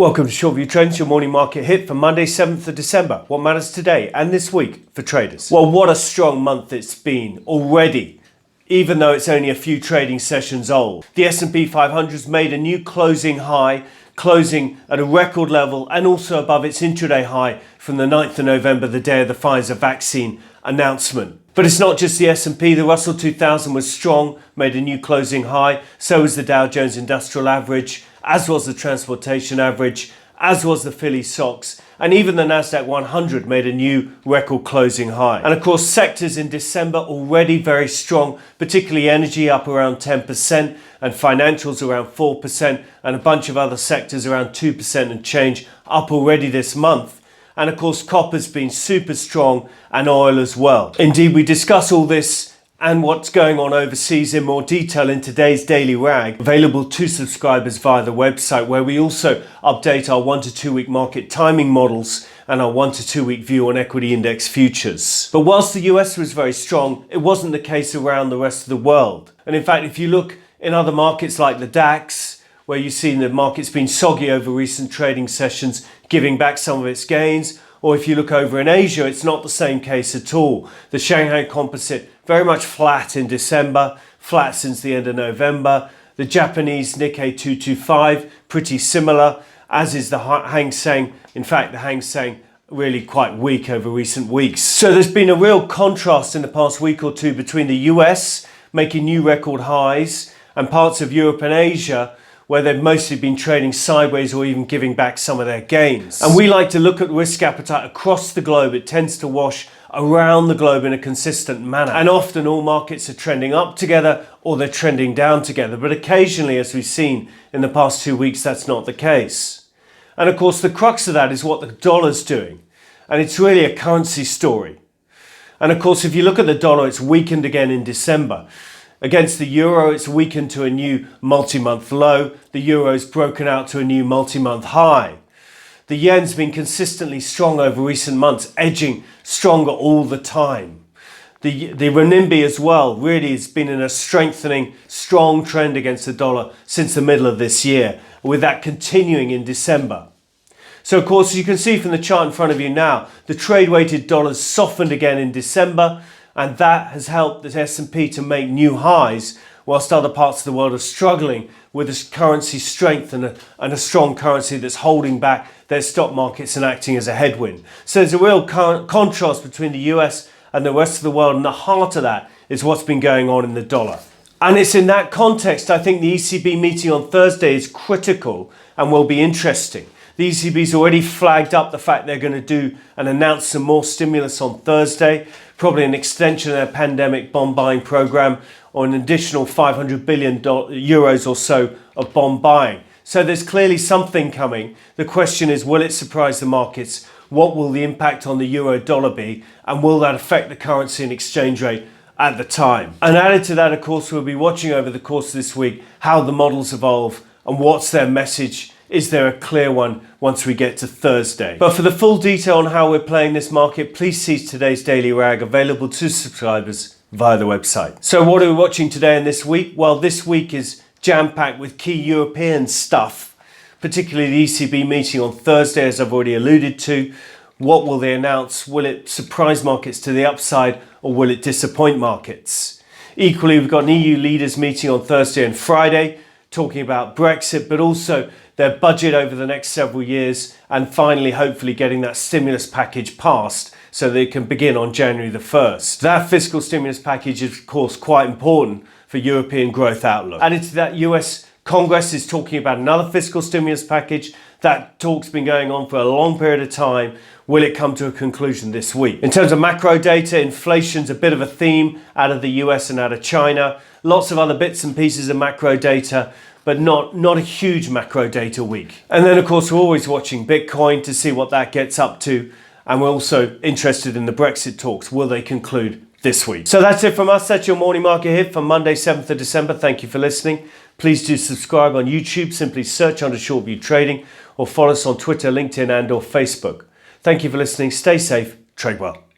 Welcome to ShortView Trends, your morning market hit for Monday, 7th of December. What matters today and this week for traders? Well, what a strong month it's been already, even though it's only a few trading sessions old. The S&P 500's made a new closing high, closing at a record level and also above its intraday high from the 9th of November, the day of the Pfizer vaccine announcement. But it's not just the S&P, the Russell 2000 was strong, made a new closing high, so was the Dow Jones Industrial Average, as was the Transportation Average, as was the Philly Sox, and even the Nasdaq 100 made a new record closing high. And of course, sectors in December already very strong, particularly energy up around 10% and financials around 4% and a bunch of other sectors around 2% and change up already this month. And of course, copper's been super strong and oil as well. Indeed, we discuss all this and what's going on overseas in more detail in today's Daily Rag, available to subscribers via the website, where we also update our 1 to 2 week market timing models and our 1 to 2 week view on equity index futures. But whilst the US was very strong, it wasn't the case around the rest of the world. And in fact, if you look in other markets like the DAX, where you've seen the market's been soggy over recent trading sessions, giving back some of its gains, or if you look over in Asia, it's not the same case at all. The Shanghai Composite very much flat in December, flat since the end of November. The Japanese Nikkei 225, pretty similar, as is the Hang Seng. In fact, the Hang Seng really quite weak over recent weeks. So there's been a real contrast in the past week or two between the US making new record highs and parts of Europe and Asia where they've mostly been trading sideways or even giving back some of their gains. And we like to look at risk appetite across the globe. It tends to wash around the globe in a consistent manner. And often all markets are trending up together or they're trending down together. But occasionally, as we've seen in the past 2 weeks, that's not the case. And of course, the crux of that is what the dollar's doing. And it's really a currency story. And of course, if you look at the dollar, it's weakened again in December. Against the euro, it's weakened to a new multi-month low. The euro's broken out to a new multi-month high. The yen's been consistently strong over recent months, edging stronger all the time. The renminbi as well really has been in a strengthening, strong trend against the dollar since the middle of this year, with that continuing in December. So of course, as you can see from the chart in front of you now, the trade-weighted dollar's softened again in December, and that has helped the S&P to make new highs, whilst other parts of the world are struggling with this currency strength and a strong currency that's holding back their stock markets and acting as a headwind. So there's a real contrast between the US and the rest of the world, and the heart of that is what's been going on in the dollar. And it's in that context I think the ECB meeting on Thursday is critical and will be interesting. The ECB's already flagged up the fact they're going to do and announce some more stimulus on Thursday, probably an extension of their pandemic bond buying program or an additional 500 billion euros or so of bond buying. So there's clearly something coming. The question is, will it surprise the markets? What will the impact on the euro dollar be? And will that affect the currency and exchange rate at the time? And added to that, of course, we'll be watching over the course of this week how the models evolve and what's their message. Is there a clear one once we get to Thursday? But for the full detail on how we're playing this market, please see today's Daily Rag, available to subscribers via the website. So what are we watching today and this week? Well, this week is jam-packed with key European stuff, particularly the ECB meeting on Thursday, as I've already alluded to. What will they announce? Will it surprise markets to the upside or will it disappoint markets? Equally, we've got an EU leaders meeting on Thursday and Friday, talking about Brexit, but also their budget over the next several years, and finally, hopefully getting that stimulus package passed so they can begin on January the 1st. That fiscal stimulus package is, of course, quite important for European growth outlook. Added to that, US Congress is talking about another fiscal stimulus package. That talk's been going on for a long period of time. Will it come to a conclusion this week? In terms of macro data, inflation's a bit of a theme out of the US and out of China. Lots of other bits and pieces of macro data, but not a huge macro data week. And then of course, we're always watching Bitcoin to see what that gets up to. And we're also interested in the Brexit talks. Will they conclude this week? So that's it from us. That's your morning market hit for Monday, 7th of December. Thank you for listening. Please do subscribe on YouTube. Simply search under ShortView Trading or follow us on Twitter, LinkedIn and or Facebook. Thank you for listening. Stay safe. Trade well.